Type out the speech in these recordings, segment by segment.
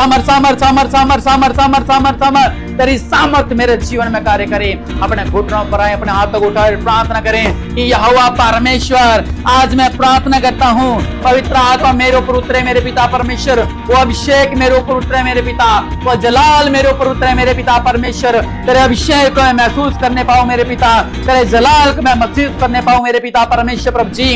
सामर सामर सामर सामर सामर सामर सामर सामर तेरी सामर्थ मेरे जीवन में कार्य करे। अपने घुटनों पर आए, अपने हाथों को उठाए, प्रार्थना करें कि यहोवा परमेश्वर, आज मैं प्रार्थना करता हूँ, पवित्र आत्मा मेरे ऊपर उतरे मेरे पिता परमेश्वर, वो अभिषेक मेरे ऊपर उतरे मेरे पिता, वो जलाल मेरे ऊपर उतरे मेरे पिता परमेश्वर। तेरे अभिषेक को मैं महसूस करने पाऊं मेरे पिता, तेरे जलाल को मैं महसूस करने पाऊं मेरे पिता परमेश्वर प्रभु जी।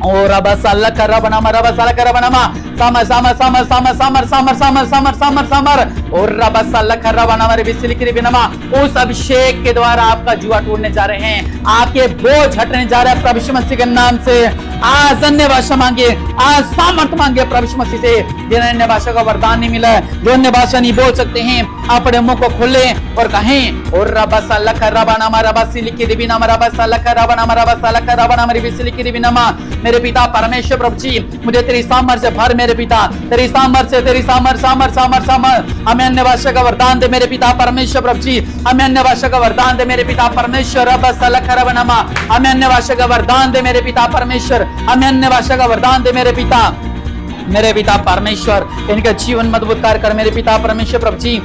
और रबा साला करा बनामा, रबा साला करा बनामा, सामर सामर सामर सामर सामर सामर सामर सामर सामर सामर और रबा साला करा बनामा रे बिस्ली की बिनमा। उस अभिषेक के द्वारा आपका जुआ टूटने जा रहे हैं, आपके बोझ हटने जा रहे हैं प्रभु यीशु मसीह के नाम से। आज अन्य भाषा मांगे, आज सामर्थ मांगे प्रभु यीशु मसीह से। जिन्हें अन्य भाषा का वरदान नहीं मिला है, जो अन्य भाषा नहीं बोल सकते हैं, अपने मुंह को खोले और कहें और रबा साला करा बनामा, रबा सिली की बिनमा, रबा साला करा बनामा, रबा साला करा बनामा रे बिस्ली की बिनमा। मेरे पिता परमेश्वर प्रभु जी, मुझे तेरी सामर्थ से भर मेरे पिता, तेरी सामर्थ से, तेरी सामर सामर सामर सामर। हमें अन्य भाषा का वरदान दे मेरे पिता परमेश्वर प्रभु जी, हमें अन्य भाषा का वरदान दे मेरे पिता परमेश्वर। रब्बा सलख रबनमा, हमें अन्य भाषा का वरदान दे मेरे पिता परमेश्वर, हमें अन्य भाषा का वरदान दे मेरे पिता परमेश्वर। इनका जीवन मजबूत कार्य कर मेरे पिता परमेश्वर प्रभु जी।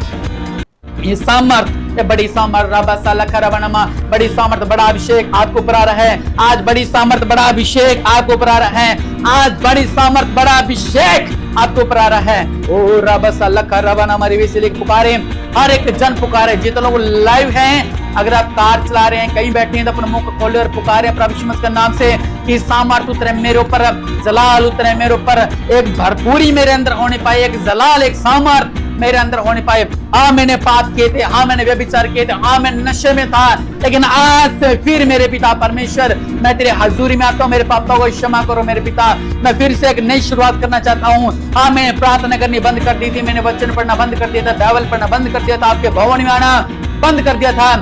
ये सामर्थ, ये बड़ी सामर्थ, रब्बा सलख रबनमा, बड़ी सामर्थ, बड़ा अभिषेक आपको ऊपर आ रहा है। आज बड़ी सामर्थ, बड़ा अभिषेक आपको ऊपर आ रहा है। आज बड़ी सामर्थ, बड़ा अभिषेक आपको ऊपर आ रहा है। ओ रब्बा सलख रबनमा रिविसिली पुकारे, हर एक जन पुकारे। जितने लोग लाइव हैं, अगर आप कार चला रहे हैं, कहीं बैठे हैं, तो अपने मुंह को खोले और पुकारे प्रभु यीशु मसीह के नाम से कि सामर्थ उतरे मेरे ऊपर, जलाल उतरे मेरे ऊपर, एक भरपूरी मेरे अंदर होने पाए, एक जलाल, एक सामर्थ मेरे अंदर होने पाए। हाँ मैंने पाप किए थे, हाँ मैंने व्यभिचार किए थे, हाँ मैं नशे में था, लेकिन आज से फिर मेरे पिता परमेश्वर, मैं तेरे हजूरी में आता हूँ। मेरे पापों को क्षमा करो मेरे पिता, मैं फिर से एक नई शुरुआत करना चाहता हूँ। हाँ मैंने प्रार्थना करनी बंद कर दी थी, मैंने वचन पढ़ना बंद कर दिया था, बाइबल पढ़ना बंद कर दिया था, आपके भवन में आना बंद कर दिया था,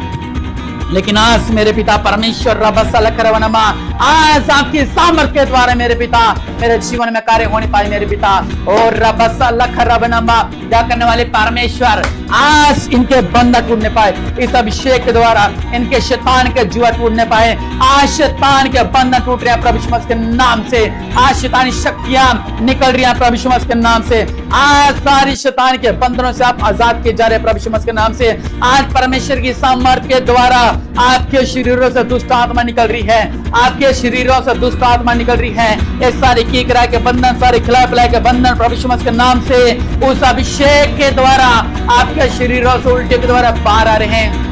लेकिन आज मेरे पिता परमेश्वर रब्बा सलख रबनमा, आज आपकी सामर्थ के द्वारा मेरे पिता, मेरे जीवन में कार्य होने पाए मेरे पिता। और रब्बा सलख रबनमा, क्या करने वाले परमेश्वर, आज इनके बंधन टूटने पाए इस अभिषेक के द्वारा, इनके शैतान के जुआ टूटने पाए। आज शैतान के बंधन टूट रहे हैं प्रभु यीशु मसीह के नाम से। आज शैतानी शक्तियां निकल रही हैं प्रभु यीशु मसीह के नाम से। आज सारी शैतान के बंधनों से आप आजाद किए जा रहे हैं प्रभु यीशु मसीह के नाम से। आज परमेश्वर की सामर्थ के द्वारा आपके शरीरों से दुष्ट आत्मा निकल रही है, आपके शरीरों से दुष्ट आत्मा निकल रही है। ये सारे कीकरा के बंधन, सारे खिला पिला के बंधन प्रभु यीशु मसीह के नाम से, उस अभिषेक के द्वारा आपके शरीरों से उल्टे के द्वारा बाहर आ रहे हैं।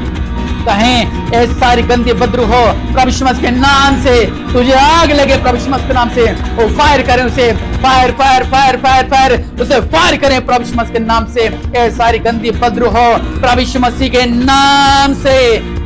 कहें ये सारी गंदी बदरू हो प्रभु यीशु मसीह के नाम से, तुझे आग लगे प्रभु यीशु मसीह के नाम से। वो फायर करें उसे, fire fire fire fire fire, उसे फायर करें प्रभु यीशु मसीह के नाम से। ये सारी गंदी बदरू हो प्रभु यीशु मसीह के नाम से,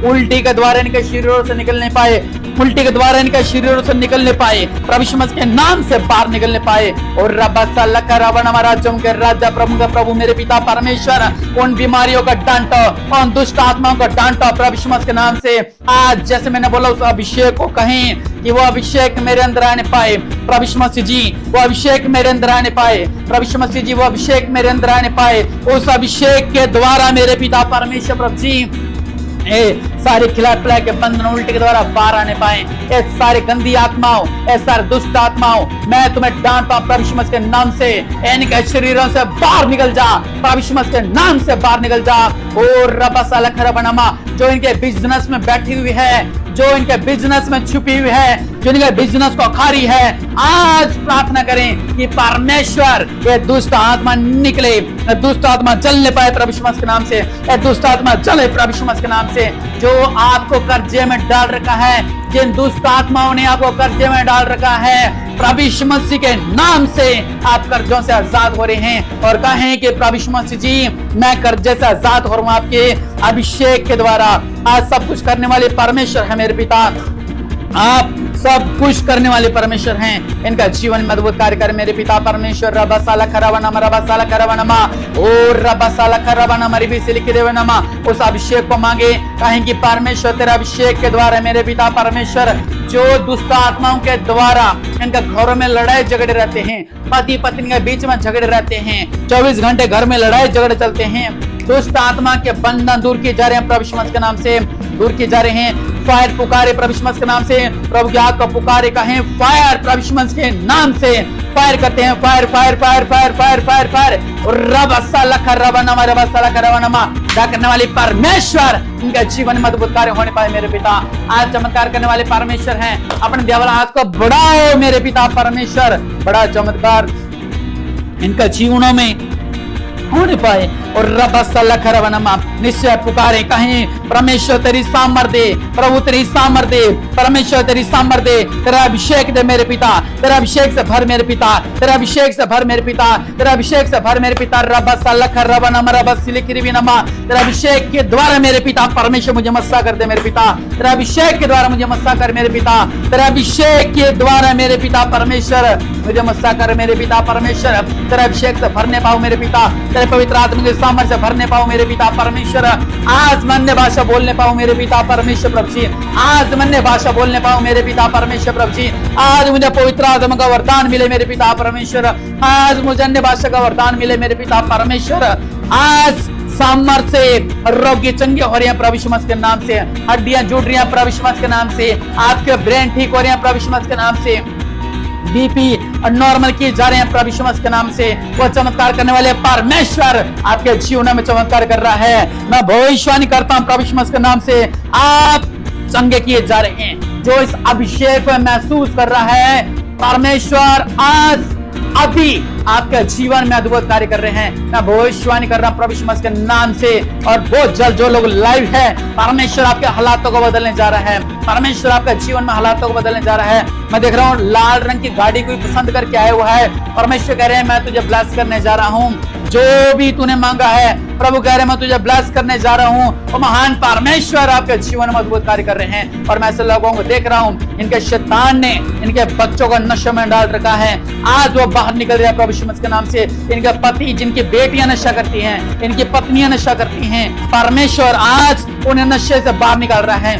उल्टी के द्वारा इनके शरीरों से निकलने पाए, उल्टी के द्वारा इनके शरीरों से निकलने पाए, प्रभु यीशु मसीह के नाम से बाहर निकलने पाए। और रब्बा सलख रबनमा, राज्यों के राजा, प्रभु का प्रभु मेरे पिता परमेश्वर, उन बीमारियों का डांटो, उन दुष्ट आत्माओं का डांटो प्रभु यीशु मसीह के नाम से। आज जैसे मैंने बोला, उस अभिषेक को कहें कि वो अभिषेक मेरे अंदर आने पाए प्रभु यीशु मसीह जी, वो अभिषेक मेरे अंदर आने पाए प्रभु यीशु मसीह जी, वो अभिषेक मेरे अंदर आने पाए। उस अभिषेक के द्वारा मेरे पिता परमेश्वर प्रभु जी, सारे खिला पिला के बंधन उल्टे के द्वारा बाहर आने पाए। ये सारे गंदी आत्माओं, ये सारे दुष्ट आत्माओं, मैं तुम्हें डांटता हूं प्रभु यीशु मसीह के नाम से। इनके शरीरों से बाहर निकल जा प्रभु यीशु मसीह के नाम से, बाहर निकल जा। और रब्बा सलख रबनमा, जो इनके बिजनेस में बैठी हुई है, जो इनके बिजनेस में छुपी हुई है, जो इनके बिजनेस को खा रही है, आज प्रार्थना करें कि परमेश्वर ये दुष्ट आत्मा निकले, दुष्ट आत्मा जलने पाए प्रभु यीशु मसीह के नाम से। ये दुष्ट आत्मा जले प्रभु यीशु मसीह के नाम से। जो आपको कर्जे में डाल रखा है, जिन दुष्ट आत्माओं ने आपको कर्जे में डाल रखा है, प्रभु यीशु मसीह के नाम से आप कर्जों से आजाद हो रहे हैं। और कहें कि प्रभु यीशु मसीह जी, मैं कर्जे से आजाद हो रहा हूं आपके अभिषेक के द्वारा। आज सब कुछ करने वाले परमेश्वर है मेरे पिता, आप सब कुछ करने वाले परमेश्वर हैं। इनका जीवन मजबूत कार्य कर मेरे पिता परमेश्वर। रब्बा सलख रबनमा, रब्बा सलख रबनमा, और रब्बा सलख रबनमा रिबिसिली की देवनमा, उस अभिषेक को मांगे। कहें कि परमेश्वर तेरे अभिषेक के द्वारा मेरे पिता परमेश्वर, जो दुष्ट आत्माओं के द्वारा इनके घरों में लड़ाई झगड़े रहते हैं, पति पत्नी के बीच में झगड़े रहते हैं, 24 घंटे घर में लड़ाई झगड़े चलते हैं, दुष्ट आत्मा के बंधन दूर किए जा रहे हैं प्रभु यीशु मसीह के नाम से, दूर किए जा रहे हैं। फायर पुकारे प्रभु यीशु मसीह के नाम से, प्रभु की आग को पुकारे, कहें फायर प्रभु यीशु मसीह के नाम से, फायर करते हैं, fire fire fire fire fire fire fire. रब सलखा रब नमा रब सलखा रब नमा। करने वाली परमेश्वर उनके जीवन में अद्भुत कार्य होने पाए मेरे पिता। आज चमत्कार करने वाले परमेश्वर हैं, अपने देवल हाथ को बढ़ाओ मेरे पिता परमेश्वर, बड़ा चमत्कार इनका जीवनों में होने पाए। और निश्चय पुकारे कहीं परमेश्वर तेरी सामर्थ्य, प्रभु तेरी सामर्थ्य, परमेश्वर तेरी सामर्थ्य, तेरा अभिषेक दे मेरे पिता, तेरा अभिषेक से भर मेरे पिता, तेरा अभिषेक से भर मेरे पिता, तेरा अभिषेक से भर मेरे पिता। तेरा अभिषेक के द्वारा मेरे पिता परमेश्वर मुझे मस्सा कर दे मेरे पिता, तेरा अभिषेक के द्वारा मुझे मस्सा कर मेरे पिता, तेरा अभिषेक के द्वारा मेरे पिता परमेश्वर मुझे मस्सा कर मेरे पिता परमेश्वर। तेरा अभिषेक से भरने पाऊं मेरे पिता, तेरे पवित्र आत्मा के सामर्थ्य से भरने पाऊं मेरे पिता परमेश्वर। आज मैं अन्य भाषा बोलने पाऊं मेरे पिता परमेश्वर प्रभु जी, आज मैं अन्य भाषा बोलने पाऊं मेरे पिता परमेश्वर प्रभु जी। आज मुझे पवित्र आत्मा का वरदान मिले मेरे पिता परमेश्वर, आज मुझे अन्य भाषा का वरदान मिले मेरे पिता परमेश्वर। आज सामर्थ्य से रोगी चंगे हो रहे हैं प्रभु यीशु मसीह के नाम से, हड्डियां जुड़ रही हैं प्रभु यीशु मसीह के नाम से, आपके ब्रेन ठीक हो रहे हैं प्रभु यीशु मसीह के नाम से, बीपी नॉर्मल किए जा रहे हैं प्रभु यीशु मसीह के नाम से। वो चमत्कार करने वाले परमेश्वर आपके जीवन में चमत्कार कर रहा है। मैं भविष्यवाणी करता हूं प्रभु यीशु मसीह के नाम से, आप चंगे किए जा रहे हैं। जो इस अभिषेक को महसूस कर रहा है परमेश्वर आज अभी आपके जीवन में अद्भुत कार्य कर रहे हैं। मैं भविष्यवाणी कर रहा हूं प्रभु यीशु मसीह के नाम से, और बहुत जल्द जो लोग लाइव है परमेश्वर आपके हालातों को बदलने जा रहा है, परमेश्वर आपके जीवन में हालातों को बदलने जा रहा है। मैं देख रहा हूँ लाल रंग की गाड़ी कोई पसंद करके आया हुआ है, परमेश्वर कह रहे हैं मैं तुझे ब्लेस करने जा रहा हूँ, जो भी तूने मांगा है प्रभु कह रहे हैं मैं तुझे ब्लेस करने जा रहा हूँ। और महान परमेश्वर आपके जीवन में अद्भुत कार्य कर रहे हैं। और मैं ऐसे लोगों को देख रहा हूँ इनके शैतान ने इनके बच्चों को नशे में डाल रखा है, आज वो बाहर निकल रहे हैं प्रभु यीशु मसीह के नाम से। इनके पति जिनकी बेटियां नशा करती हैं, इनकी पत्नियां नशा करती हैं, परमेश्वर आज उन्हें नशे से बाहर निकाल रहा है।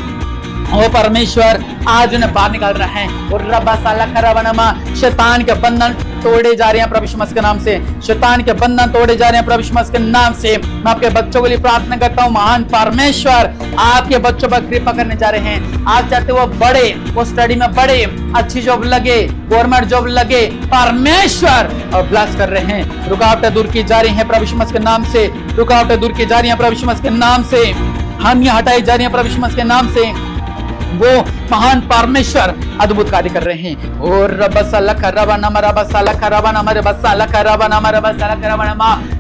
वो परमेश्वर आज उन्हें बाहर निकाल रहा है। और रब्बा साला खराबनमा, शैतान के बंधन तोड़े जा रहे हैं प्रभु यीशु मसीह के नाम से, शैतान के बंधन तोड़े जा रहे हैं प्रभु यीशु मसीह के नाम से। मैं आपके बच्चों के लिए प्रार्थना करता हूँ, महान परमेश्वर आपके बच्चों पर कृपा करने जा रहे हैं। आज चाहते वो बड़े, वो स्टडी में बड़े, अच्छी जॉब लगे, गवर्नमेंट जॉब लगे, परमेश्वर और ब्लेस कर रहे हैं। रुकावटें दूर की जा रही हैं प्रभु यीशु मसीह के नाम से, रुकावटें दूर की जा रही हैं प्रभु यीशु मसीह के नाम से, हानियां हटाई जा रही हैं प्रभु यीशु मसीह के नाम से। वो महान परमेश्वर अद्भुत कार्य कर रहे हैं। और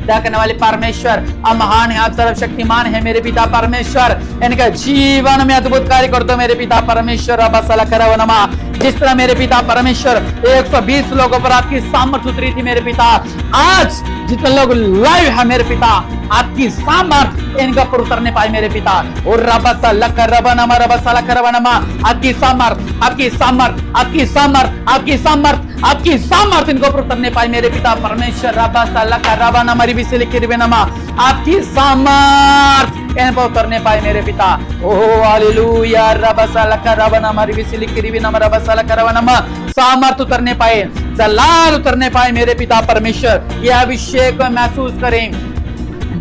करने वाले परमेश्वर अब महान है, आप सर्वशक्तिमान है मेरे पिता परमेश्वर। इनके जीवन में अद्भुत कार्य कर दो मेरे पिता परमेश्वर। जिस तरह मेरे पिता परमेश्वर 120 लोगों पर आपकी सामर्थ उतरी थी मेरे पिता, आज जितने लोग लाइव है मेरे पिता आपकी सामर्थ इनका पर उतरने पाए मेरे पिता। और आपकी सामर्थ, आपकी सामर्थ, आपकी सामर्थ, आपकी सामर्थ, आपकी सामर्थ इनको पर उतरने पाए मेरे पिता परमेश्वर। आपकी सामर्थ इन पर उतरने पाए मेरे पिता। Oh hallelujah. सामर्थ उतरने पाए, जलाल उतरने पाए मेरे पिता परमेश्वर। यह अभिषेक महसूस करें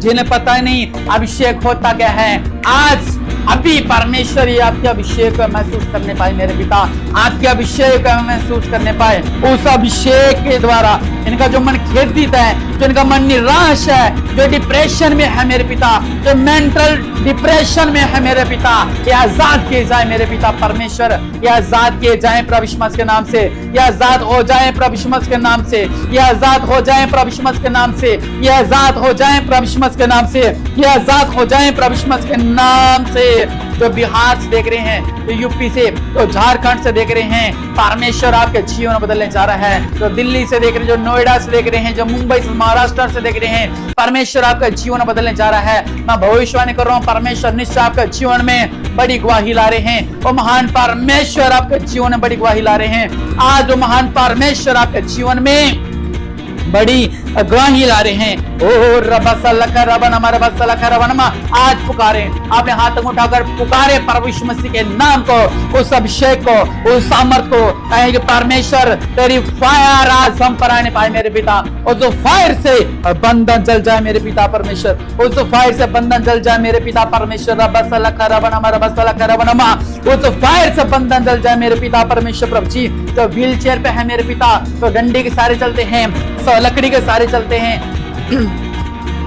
जिन्हें पता ही नहीं अभिषेक होता क्या है, आज अभी परमेश्वर ये आपके अभिषेक को महसूस करने पाए मेरे पिता, आपके अभिषेक को महसूस करने पाए। उस अभिषेक के द्वारा इनका जो मन खेदित है, जो इनका मन निराश है, जो डिप्रेशन में है मेरे पिता, जो मेंटल डिप्रेशन में है मेरे पिता, ये आजाद किए जाए मेरे पिता परमेश्वर। ये आजाद किए जाए प्रभु यीशु मसीह के नाम से, ये आजाद हो जाए प्रभु यीशु मसीह के नाम से, ये आजाद हो जाए प्रभु यीशु मसीह के नाम से, ये आजाद हो जाए प्रभु यीशु मसीह के नाम से, ये आजाद हो जाए प्रभु यीशु मसीह के नाम से। जो बिहार से देख रहे हैं, जो यूपी से, जो झारखंड से देख रहे हैं, परमेश्वर आपके जीवन बदलने जा रहा है। जो दिल्ली से देख रहे हैं, जो नोएडा से देख रहे हैं, जो मुंबई से, महाराष्ट्र से देख रहे हैं, परमेश्वर आपका जीवन बदलने जा रहा है। मैं भविष्यवाणी कर रहा हूँ, परमेश्वर निश्चय आपके जीवन में बड़ी गवाही ला रहे हैं। वो महान परमेश्वर आपके जीवन में बड़ी गवाही ला रहे हैं। आज वो महान परमेश्वर आपके जीवन में बड़ी गवाही ला रहे हैं। ओ रबसलका रबनमा रबसलका रबनमा, आज पुकारे, आपने हाथ उठाकर पुकारे प्रभु यीशु मसीह के नाम को, उस अभिषेक को, उस सामर्थ को। कहें कि परमेश्वर तेरी फायर आज हम पर आने पाए मेरे पिता, और जो फायर से बंधन जल जाए मेरे पिता परमेश्वर, उस फायर से बंधन जल जाए मेरे पिता परमेश्वर। रबसलका रबनमा रबसलका रबनमा, उस फायर से बंधन जल जाए मेरे पिता परमेश्वर। प्रभु जी जो व्हील चेयर पे है मेरे पिता, तो डंडे के सारे चलते हैं, लकड़ी के सारे चलते हैं,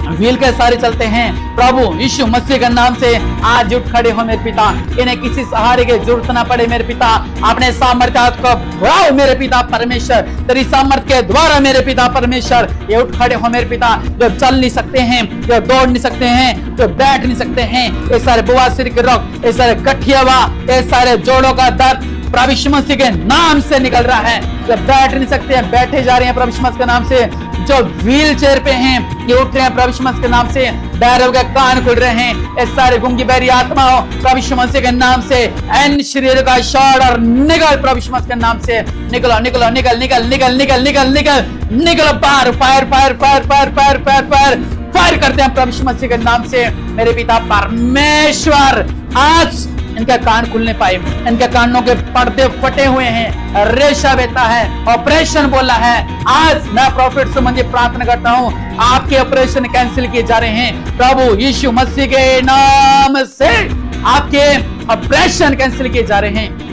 व्हील के सारे चलते हैं, प्रभु यीशु मसीह के नाम से आज उठ खड़े हो मेरे पिता। इन्हें किसी सहारे की जरूरत ना पड़े मेरे पिता, अपने सामर्थ्य को बढ़ाओ मेरे पिता परमेश्वर, तेरी सामर्थ्य के द्वारा मेरे पिता परमेश्वर ये उठ खड़े हो मेरे पिता। जो चल नहीं सकते हैं, जो दौड़ नहीं सकते हैं, जो बैठ नहीं सकते हैं, ये सारे बवासीर के रोग, ये सारे गठियावा, ये सारे जोड़ों का दर्द प्रभु यीशु मसीह के नाम से निकल रहा है। जब बैठ नहीं सकते हैं, बैठे जा रहे हैं प्रभु यीशु मसीह के नाम से। जो व्हील चेयर पे हैं, ये उठ रहे हैं प्रभु यीशु मसीह के नाम से। बैरों के कान खुल रहे हैं, ये सारे गुंगी बैरी आत्माओं प्रभु यीशु मसीह के नाम से। एन शरीर का शॉट और निकल प्रभु यीशु मसीह के नाम से, निकलो निकलो निकल निकल निकल निकल निकल निकल निकलो बाहर। Fire fire fire fire fire fire fire fire करते हैं प्रभु यीशु मसीह के नाम से मेरे पिता परमेश्वर। आज इनके कान खुलने पाए, इनके कानों के पर्दे फटे हुए हैं, रेशा बहता है, ऑपरेशन बोला है। आज मैं प्रॉफिट संबंधी प्रार्थना करता हूँ, आपके ऑपरेशन कैंसिल किए जा रहे हैं प्रभु यीशु मसीह के नाम से। आपके ऑपरेशन कैंसिल किए जा रहे हैं।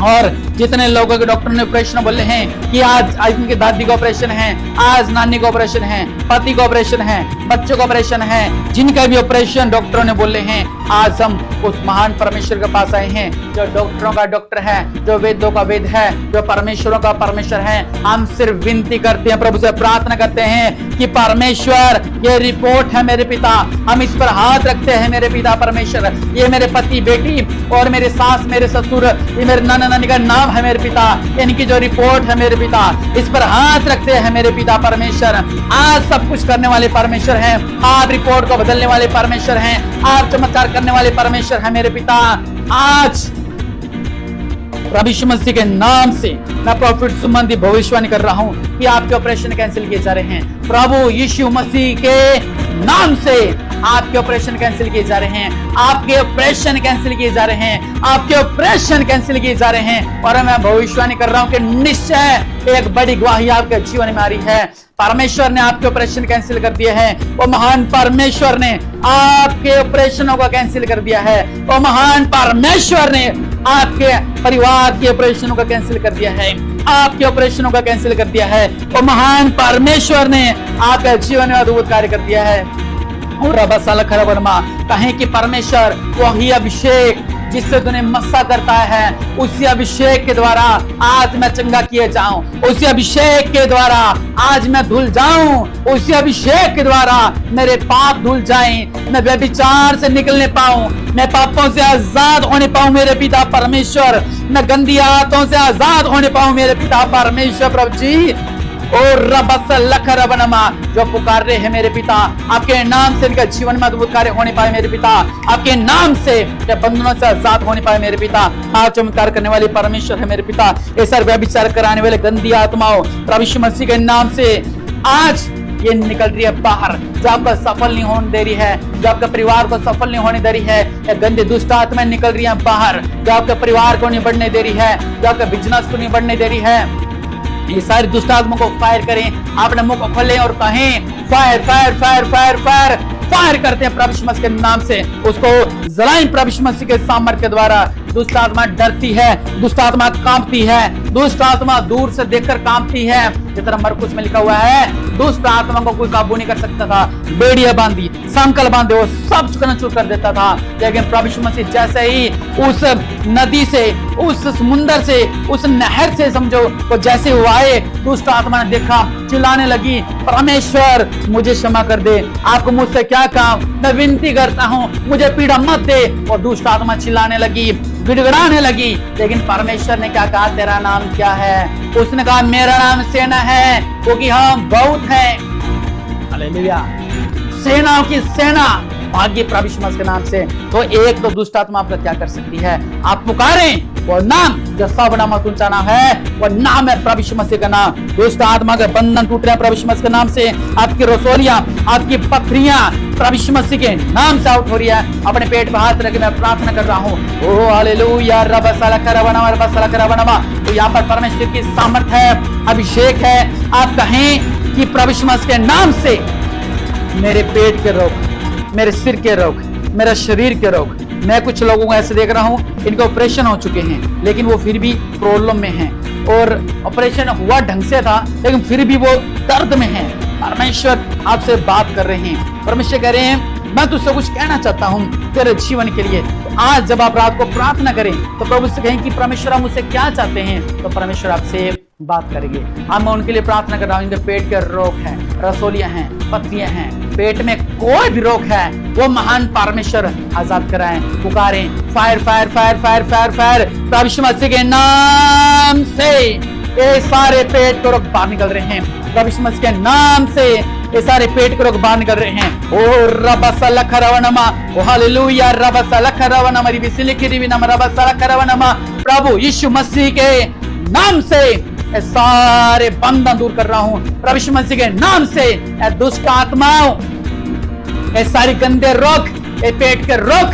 और जितने लोगों के डॉक्टर ने ऑपरेशन बोले हैं कि आज इनकी दादी का ऑपरेशन है, आज नानी का ऑपरेशन है, पति का ऑपरेशन है, बच्चों का ऑपरेशन है, जिनका भी ऑपरेशन डॉक्टरों ने बोले हैं, आज हम उस महान परमेश्वर के पास आए हैं जो डॉक्टरों का डॉक्टर है, जो वेदों का वेद है, जो परमेश्वरों का परमेश्वर है। हम सिर्फ विनती करते हैं, प्रभु से प्रार्थना करते हैं कि परमेश्वर ये रिपोर्ट है मेरे पिता, हम इस पर हाथ रखते हैं मेरे पिता परमेश्वर। ये मेरे पति बेटी और मेरे सास मेरे ससुर, ये मेरे नाना नानी का नाम है मेरे पिता, इनकी जो रिपोर्ट है मेरे पिता, इस पर हाथ रखते हैं मेरे पिता परमेश्वर। आज सब कुछ करने वाले परमेश्वर हैं, आप रिपोर्ट को बदलने वाले परमेश्वर हैं, आप चमत्कार करने वाले परमेश्वर हैं मेरे पिता। आज प्रभु यीशु मसीह के नाम से मैं प्रॉफिट संबंधी भविष्यवाणी कर रहा हूं कि आपके ऑपरेशन कैंसिल किए जा रहे हैं प्रभु यीशु मसीह के नाम से। आपके ऑपरेशन कैंसिल किए जा रहे हैं, आपके ऑपरेशन कैंसिल किए जा रहे हैं, आपके ऑपरेशन कैंसिल किए जा रहे हैं। और मैं भविष्यवाणी कर रहा हूं कि निश्चय एक बड़ी गवाही आपके जीवन में आ रही है। परमेश्वर ने आपके ऑपरेशन कैंसिल कर दिए हैं, वो महान परमेश्वर ने आपके ऑपरेशनों को कैंसिल कर दिया है, वो महान परमेश्वर ने आपके परिवार के ऑपरेशनों को कैंसिल कर दिया है, आपके ऑपरेशनों का कैंसिल कर दिया है। वो महान परमेश्वर ने आपके जीवन में अद्भुत कार्य कर दिया है। और कहें कि परमेश्वर वही अभिषेक जिससे तूने मस्सा करता है, उसी अभिषेक के द्वारा आज मैं चंगा किए जाऊं, उसी अभिषेक के द्वारा आज मैं धुल जाऊं, उसी अभिषेक के द्वारा मेरे पाप धुल जाएं, मैं व्यभिचार से निकलने पाऊं, मैं पापों से आजाद होने पाऊं मेरे पिता परमेश्वर, मैं गंदी आदतों से आजाद होने पाऊं मेरे पिता परमेश्वर। प्रभु जी और रबसलखरबनमा जो पुकार रहे हैं मेरे पिता, आपके नाम से इनका जीवन में अद्भुत कार्य होने पाए मेरे पिता, आपके नाम से बंधनों से आजाद होने पाए मेरे पिता। आप चमत्कार करने वाले परमेश्वर है मेरे पिता। ये सर व्यभिचार कराने वाले गंदी आत्माओं प्रभु यीशु मसीह के नाम से आज ये निकल रही है बाहर, जो आपका सफल नहीं होने दे रही है, जो आपके परिवार को सफल नहीं होने दे रही है। ये गंदी दुष्ट आत्माएं निकल रही है बाहर, जो आपके परिवार को नहीं बढ़ने दे रही है, जो आपके बिजनेस को नहीं बढ़ने दे रही है। ये सारी दुष्ट आत्मा को फायर करें, अपने मुंह को खोलें और कहें fire fire fire fire fire fire करते हैं प्रभु यीशु मसीह के नाम से, उसको जलाएं प्रभु यीशु मसीह के सामर्थ्य के द्वारा। दुष्ट आत्मा डरती है, दुष्ट आत्मा कांपती है, दुष्ट आत्मा दूर से देखकर कांपती है। जितना मरकुस में लिखा हुआ है, दुष्ट आत्मा को कोई काबू नहीं कर सकता था, बेड़िया बांधी संकल बांधे वो सब चकनाचूर कर देता था। लेकिन प्रभु यीशु मसीह जैसे ही उस नदी से, उस समुंदर से, उस नहर से समझो वो जैसे वो आए, दुष्ट आत्मा ने देखा, चिल्लाने लगी परमेश्वर मुझे क्षमा कर दे, आपको मुझसे क्या काम, मैं विनती करता हूँ मुझे पीड़ा मत दे। और दुष्ट आत्मा चिल्लाने लगी, गिड़गिड़ाने लगी। लेकिन परमेश्वर ने क्या कहा, तेरा नाम क्या है? उसने कहा मेरा नाम सेना है, क्योंकि हम बहुत हैं। हालेलुया, सेनाओं की सेना भाग्य प्रभु यीशु मसीह के नाम से। तो एक तो दुष्ट आत्मा आपका क्या कर सकती है? आप पुकारें वो नाम जो सब नाम से ऊंचा नाम है, वो नाम है प्रभु यीशु मसीह का नाम। दुष्ट आत्मा के बंधन टूट रहे हैं प्रभु यीशु मसीह के नाम से। आपकी रसोलियां, आपकी पथरियां प्रभु यीशु मसीह के नाम से आउट हो रही है। अपने पेट पे हाथ रख के मैं प्रार्थना कर रहा हूँ। ओह हालेलुया रब सलकरवनमा। तो यहाँ पर परमेश्वर की सामर्थ है, अभिषेक है। आप कहें कि प्रभु यीशु मसीह के नाम से मेरे पेट के रोग, मेरे सिर के रोग, मेरा शरीर के रोग, मैं कुछ लोगों को ऐसे देख रहा हूं इनके ऑपरेशन हो चुके हैं लेकिन वो फिर भी प्रॉब्लम में हैं, और ऑपरेशन हुआ ढंग से था लेकिन फिर भी वो दर्द में हैं। परमेश्वर आपसे बात कर रहे हैं। परमेश्वर कह रहे हैं मैं तुझसे कुछ कहना चाहता हूँ तेरे जीवन के लिए। तो आज जब आप रात को प्रार्थना करें तो प्रभु से कहें कि परमेश्वर आप मुझसे क्या चाहते हैं, तो परमेश्वर आपसे बात करेंगे। अब मैं उनके लिए प्रार्थना कर रहा हूँ, इनके पेट के रोग हैं, रसोलियां हैं, पथरियां हैं, पेट में कोई भी रोग है वो महान परमेश्वर आजाद कराएं। पुकारें fire fire fire fire fire fire प्रभु यीशु मसीह के नाम से ये सारे पेट के रोग बाहर निकल रहे हैं। प्रभु यीशु मसीह के नाम से ये सारे पेट के रोग बाहर निकल रहे हैं। ओ रबसलखरवनमा, ओ हालेलुया रबसलखरवनमा रिबिसिलिकिरिबिनमा रबसलखरवनमा। प्रभु यीशु मसीह के नाम से ये सारे बंधन दूर कर रहा हूं। प्रभु यीशु मसीह के नाम से ये दुष्ट आत्माओं, ये सारी गंदे रोग, ये पेट के रोग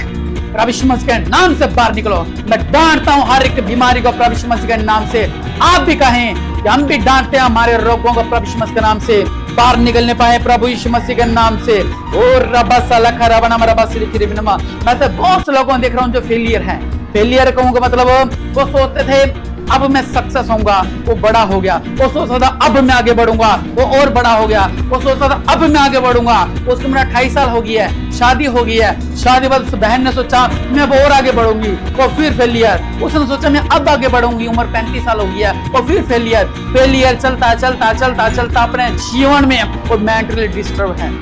प्रभु यीशु मसीह के नाम से बाहर निकलो। मैं डांटता हूं हर एक बीमारी को प्रभु यीशु मसीह के नाम से। आप भी कहें कि हम भी डांटते हैं हमारे रोगों को प्रभु यीशु मसीह के नाम से बाहर निकलने पाए प्रभु यीशु मसीह के नाम से। और रबसलखरवनमा रबसिलिकिरिबिनमा। मैं तो बहुत से लोगों को देख रहा हूं जो फेलियर है। फेलियर कहूंगा मतलब वो सोचते थे अब मैं सक्सेस होऊंगा, वो बड़ा हो गया। वो सोचता था अब मैं आगे बढ़ूंगा, वो और बड़ा हो गया। वो सोचता था अब मैं आगे बढ़ूंगा, उसकी उम्र 28 साल हो गई है, शादी हो गई है। शादी बाद बहन ने सोचा मैं अब और आगे बढ़ूंगी, वो फिर फेलियर। उसने सोचा मैं अब आगे बढ़ूंगी, उम्र 35 साल हो गई है, वो फिर फेलियर। फेलियर चलता चलता चलता चलता अपने जीवन में वो मेंटली डिस्टर्ब है।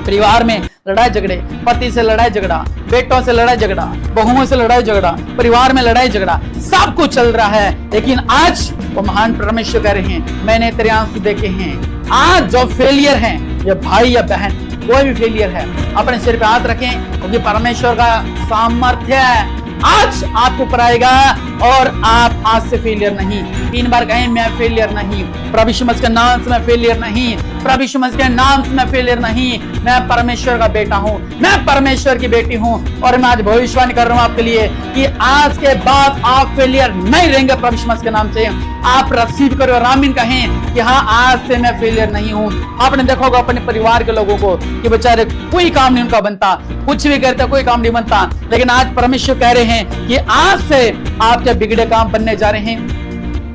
परिवार में लड़ाई झगड़े, पति से लड़ाई झगड़ा, बेटों से लड़ाई झगड़ा, बहुओं से लड़ाई झगड़ा, परिवार में लड़ाई झगड़ा, सब कुछ चल रहा है। लेकिन आज वो महान परमेश्वर कह रहे हैं मैंने तेरे आंसू देखे हैं। आज जो फेलियर है, ये भाई या बहन कोई भी फेलियर है, अपने सिर पे हाथ रखें क्योंकि परमेश्वर का सामर्थ्य है आज आपको ऊपर आएगा और आप आज से फेलियर नहीं। 3 बार कहें मैं फेलियर नहीं, प्रभु यीशु मसीह के नाम से मैं फेलियर नहीं, प्रभु यीशु मसीह के नाम से मैं फेलियर नहीं। मैं परमेश्वर का बेटा हूँ, मैं परमेश्वर की बेटी हूँ। और मैं आज भविष्यवाणी कर रहा हूँ आपके लिए कि आज के बाद आप फेलियर नहीं रहेंगे प्रभु यीशु मसीह के नाम से। आप रिसीव करो और आमीन कहें कि हाँ आज से मैं फेलियर नहीं हूँ। आपने देखा होगा अपने परिवार के लोगों को कि बेचारे कोई काम नहीं उनका बनता, कुछ भी करते कोई काम नहीं बनता। लेकिन आज परमेश्वर कह रहे हैं कि आज से आपके बिगड़े काम बनने जा रहे हैं।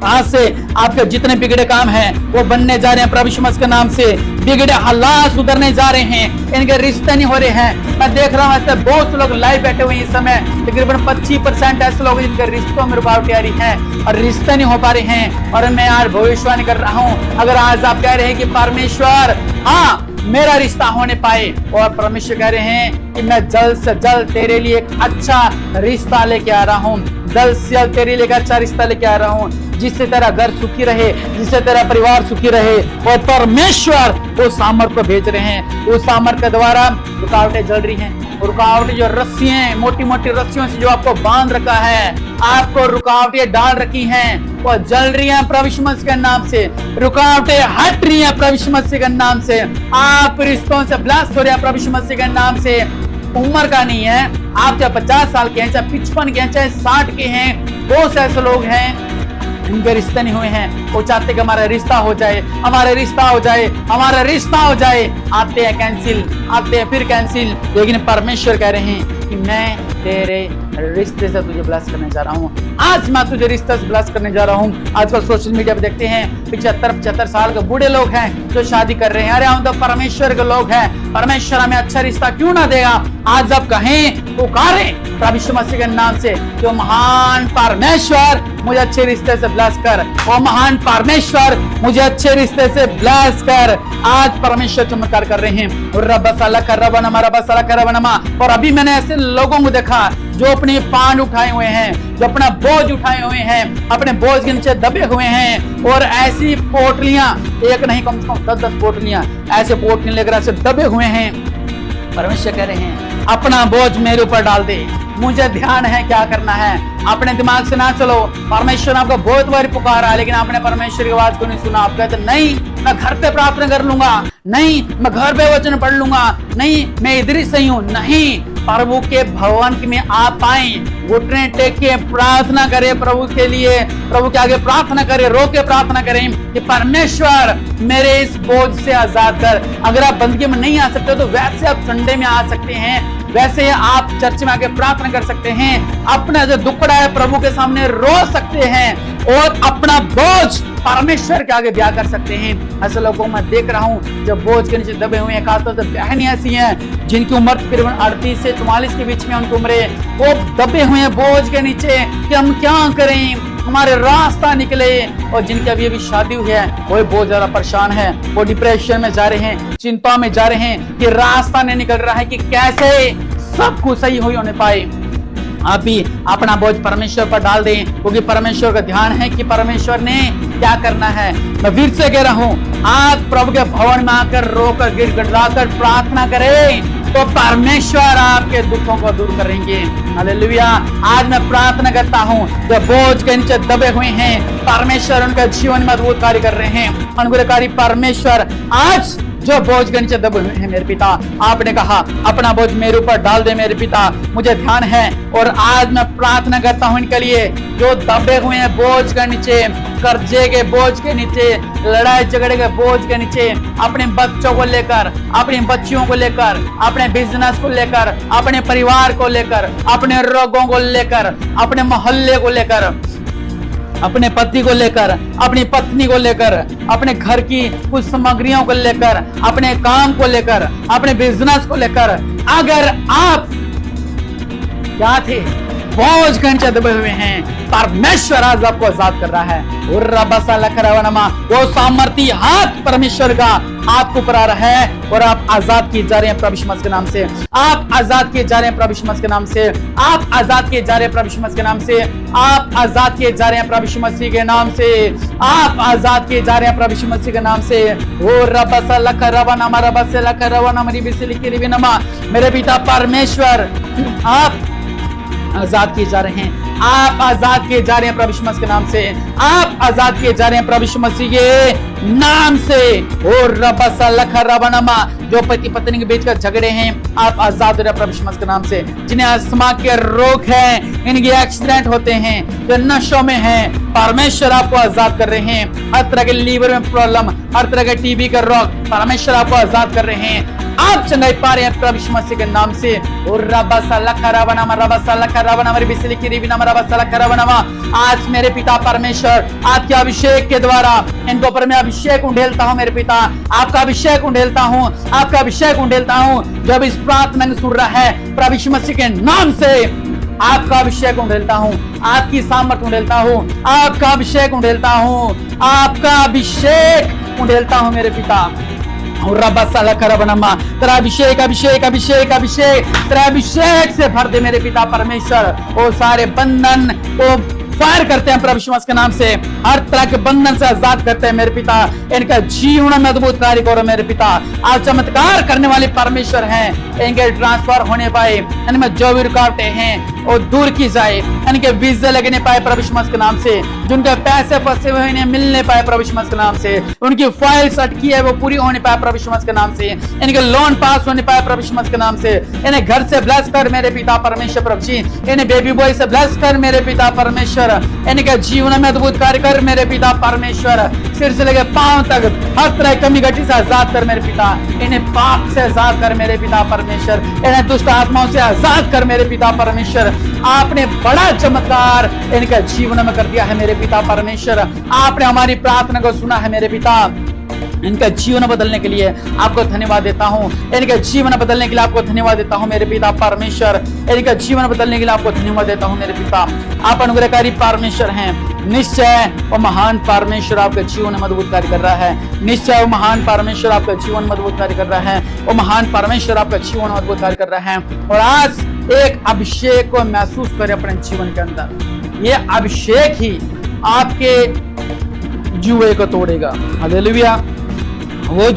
आज से आपके जितने बिगड़े काम हैं वो बनने जा रहे हैं प्रभु यीशु मसीह के नाम से। बिगड़े हालात सुधरने जा रहे हैं, इनके रिश्ते नहीं हो रहे हैं। मैं देख रहा हूँ ऐसे बहुत से लोग लाइव बैठे हुए हैं इस समय, तकरीबन 25% ऐसे लोग जिनके रिश्तों में रुकावटें आ रही हैं और रिश्ते नहीं हो पा रहे हैं। और मैं आज भविष्यवाणी कर रहा हूँ, अगर आज आप कह रहे हैं कि परमेश्वर हाँ मेरा रिश्ता होने पाए, और परमेश्वर कह रहे हैं कि मैं जल्द से जल्द तेरे लिए एक अच्छा रिश्ता लेके आ रहा हूँ, जल्द से जल्द तेरे लिए एक अच्छा रिश्ता लेके आ रहा हूँ जिससे तेरा घर सुखी रहे, जिससे तेरा परिवार सुखी रहे। और परमेश्वर वो सामर्थ को भेज रहे हैं, उस सामर्थ के द्वारा रुकावटें जल रही हैं। रुकावटें जो रस्सियां, मोटी मोटी रस्सियों से जो आपको बांध रखा है, आपको रुकावटें डाल रखी हैं, वो जल रही हैं प्रभु यीशु मसीह के नाम से। रुकावटें हट रही हैं प्रभु यीशु मसीह के नाम से। आप रिश्तों से ब्लेस्ड हो रहे हैं प्रभु यीशु मसीह के नाम से। उम्र का नहीं है, आप चाहे 50 साल के हैं, चाहे 55 के हैं, चाहे 60 के हैं, बहुत से ऐसे लोग हैं इनके रिश्ते नहीं हुए हैं। वो चाहते कि हमारा रिश्ता हो जाए, हमारा रिश्ता हो जाए, हमारा रिश्ता हो जाए। आते हैं कैंसिल, आते हैं फिर कैंसिल। लेकिन परमेश्वर कह रहे हैं कि मैं तेरे रिश्ते से तुझे ब्लेस करने जा रहा हूँ। आज मैं तुझे रिश्ते से ब्लेस करने जा रहा हूँ। आजकल सोशल मीडिया पे देखते हैं 75-75 साल के बूढ़े लोग हैं जो शादी कर रहे हैं। अरे हम तो परमेश्वर के लोग हैं, परमेश्वर हमें अच्छा रिश्ता क्यों ना देगा। आज जब कहें पुकारें प्रभु यीशु मसीह के नाम से, जो महान परमेश्वर मुझे अच्छे रिश्ते से ब्लेस कर, वो महान परमेश्वर मुझे अच्छे रिश्ते से ब्लेस कर। आज परमेश्वर चमत्कार कर रहे हैं। और अभी मैंने ऐसे लोगों को देखा जो अपने पांड उठाए हुए हैं, जो अपना बोझ उठाए हुए हैं, अपने बोझ के नीचे दबे हुए हैं, और ऐसी पोटलियां, एक नहीं कम से कम 10-10 पोटलियां, ऐसे पोटलियां लेकर ऐसे दबे हुए हैं। परमेश्वर कह रहे हैं अपना बोझ मेरे ऊपर डाल दे। मुझे ध्यान है क्या करना है। अपने दिमाग से ना चलो। परमेश्वर आपको बहुत बार पुकारा है, लेकिन आपने परमेश्वर की आवाज को नहीं सुना। आप कहते नहीं, मैं घर पे प्रार्थना कर लूंगा, नहीं मैं घर पे वचन पढ़ लूंगा, नहीं मैं इधर ही सही हूं। नहीं, प्रभु के भवन में आप आए, घुटने टेक के प्रार्थना करें प्रभु के लिए, प्रभु के आगे प्रार्थना करें, रो के प्रार्थना करें कि परमेश्वर मेरे इस बोझ से आजाद कर। अगर आप बंदगी में नहीं आ सकते तो वैसे आप संडे में आ सकते हैं, वैसे आप चर्च में आके प्रार्थना कर सकते हैं, अपना जो दुखड़ा है प्रभु के सामने रो सकते हैं और अपना बोझ परमेश्वर के आगे ब्याह कर सकते हैं। ऐसे लोगों को मैं देख रहा हूं जो बोझ के नीचे दबे हुए हैं। खासतौर से बहनें ऐसी हैं जिनकी उम्र तकरीबन 38 से 44 के बीच में उनकी उम्र, वो दबे हुए हैं बोझ के नीचे कि हम क्या करें, हमारे रास्ता निकले। और जिनकी अभी शादी हुई है वो बहुत ज्यादा परेशान है, वो डिप्रेशन में जा रहे हैं, चिंता में जा रहे हैं कि रास्ता नहीं निकल रहा है कि कैसे सब कुछ सही होने पाए। आप भी अपना बोझ परमेश्वर पर डाल दें, क्योंकि परमेश्वर का ध्यान है कि परमेश्वर ने क्या करना है। मैं फिर से कह रहा हूं, आप प्रभु के भवन में आकर रोकर गिड़गिड़ाकर प्रार्थना करें तो परमेश्वर आपके दुखों को दूर करेंगे। हालेलुया। आज मैं प्रार्थना करता हूं जो बोझ के नीचे दबे हुए हैं, परमेश्वर उनका जीवन में अद्भुत कार्य कर रहे हैं। अनुग्रहकारी परमेश्वर आज जो बोझ के नीचे दबे हुए हैं मेरे पिता, आपने कहा अपना बोझ मेरे ऊपर डाल दे मेरे पिता, मुझे ध्यान है। और आज मैं प्रार्थना करता हूं इनके लिए जो दबे हुए हैं बोझ के नीचे, कर्जे के बोझ के नीचे, लड़ाई झगड़े के बोझ के नीचे, अपने बच्चों को लेकर, अपनी बच्चियों को लेकर, अपने बिजनेस को लेकर, अपने परिवार को लेकर, अपने रोगों को लेकर, अपने मोहल्ले को लेकर, अपने पति को लेकर, अपनी पत्नी को लेकर, अपने घर की कुछ सामग्रियों को लेकर, अपने काम को लेकर, अपने बिजनेस को लेकर, अगर आप क्या थे बोझ के नीचे दबे हुए हैं, परमेश्वर आज आपको आजाद कर रहा है। वो सामर्थी हाथ परमेश्वर का आपको ऊपर आ रहा है और आप आजाद किए जा रहे हैं प्रभु यीशु मसीह के नाम से। आप आजाद किए जा रहे हैं प्रभु यीशु मसीह के नाम से। आप आजाद किए जा रहे हैं प्रभु यीशु मसीह के नाम से। आप आजाद किए जा रहे हैं प्रभु यीशु मसीह के नाम से। आप आजाद किए जा रहे हैं प्रभु यीशु मसीह के नाम से। ओ रबसा लख रवनमा रबसे लख रवनमा रिबिसे लिखि रिबिनमा, मेरे पिता परमेश्वर आप आजाद किए जा रहे हैं। आप आजाद किए जा रहे हैं प्रभु यीशु मसीह के नाम से। आप आजाद किए जा रहे हैं प्रभु यीशु मसीह के नाम से। और रबसा लख रवनमा, जो पति पत्नी के बीच का झगड़े हैं, आप आजाद हो रहे हैं प्रभु यीशु मसीह के नाम से। जिन्हें अस्थमा के रोग हैं, इनके एक्सीडेंट होते हैं, जो नशों में हैं, परमेश्वर आपको आजाद कर रहे हैं। हर तरह के लीवर में प्रॉब्लम, हर तरह के टीबी का रोग, परमेश्वर आपको आजाद कर रहे हैं। आप चंगाई पा रहे हैं प्रभु यीशु मसीह के नाम से। और रबसा लख रवनमा रबसा लख रवनमा रिबिसे लिखि रिबिनमा रबसा लख रवनमा, आज मेरे पिता परमेश्वर आपके अभिषेक के द्वारा इनको पर मैं अभिषेक उंडेलता हूं मेरे पिता। आपका अभिषेक उंडेलता हूं, आपका अभिषेक उंडेलता हूं। जब इस प्रार्थना में सुन रहा है प्रभु यीशु मसीह के नाम से आपका अभिषेक उंडेलता हूं, आपकी सामर्थ उंडेलता हूं, आपका अभिषेक उंडेलता हूं, आपका अभिषेक उंडेलता हूं मेरे पिता। और रबसा लख रवनमा, तेरा अभिषेक अभिषेक अभिषेक अभिषेक, तेरा अभिषेक से भर दे मेरे पिता परमेश्वर। वो सारे बंधन वो फायर करते हैं प्रभु यीशु मसीह के नाम से, हर तरह के बंधन से आजाद करते हैं मेरे पिता। इनका जीवन में अद्भुत कार्य करो मेरे पिता। आज चमत्कार करने वाले परमेश्वर हैं, इनके ट्रांसफर होने पाए, इनमें जो भी रुकावटें हैं वो दूर की जाए, इनके वीजे लगने पाए प्रभु यीशु मसीह के नाम से, जिनके पैसे फंसे हुए इन्हें मिलने पाए प्रभु यीशु मसीह के नाम से, उनकी फाइल्स अटकी है वो पूरी होने पाए प्रभु यीशु मसीह के नाम से, इनके लोन पास होने पाए प्रभु यीशु मसीह के नाम से। इन्हें घर से ब्लेस कर मेरे पिता परमेश्वर प्रभु जी, इन्हें बेबी बॉय से ब्लेस कर मेरे पिता परमेश्वर। इनके जीवन में अद्भुत कार्य कर मेरे पिता परमेश्वर। सिर से लेकर पांव तक हर तरह की कमी घटी से आजाद कर मेरे पिता। इन्हें पाप से आजाद कर मेरे पिता परमेश्वर। इन्हें दुष्ट आत्माओं से आजाद कर मेरे पिता परमेश्वर। आपने बड़ा चमत्कार इनके जीवन में कर दिया है मेरे पिता परमेश्वर। आपने हमारी प्रार्थना को सुना है मेरे पिता। इनका जीवन बदलने के लिए आपको धन्यवाद देता हूँ। इनके जीवन बदलने के लिए आपको धन्यवाद देता हूँ मेरे पिता परमेश्वर। इनका जीवन बदलने के लिए आपको धन्यवाद देता हूँ मेरे पिता। आप अनुग्रहकारी परमेश्वर हैं। निश्चय वो महान परमेश्वर आपके जीवन में अद्भुत कार्य कर रहा है। निश्चय वो महान परमेश्वर आपके जीवन में अद्भुत कार्य कर रहा है। वो महान परमेश्वर आपके जीवन में अद्भुत कार्य कर रहा है। और आज एक अभिषेक को महसूस करें अपने जीवन के अंदर। ये अभिषेक ही आपके जुए को तोड़ेगा। हालेलुया। वो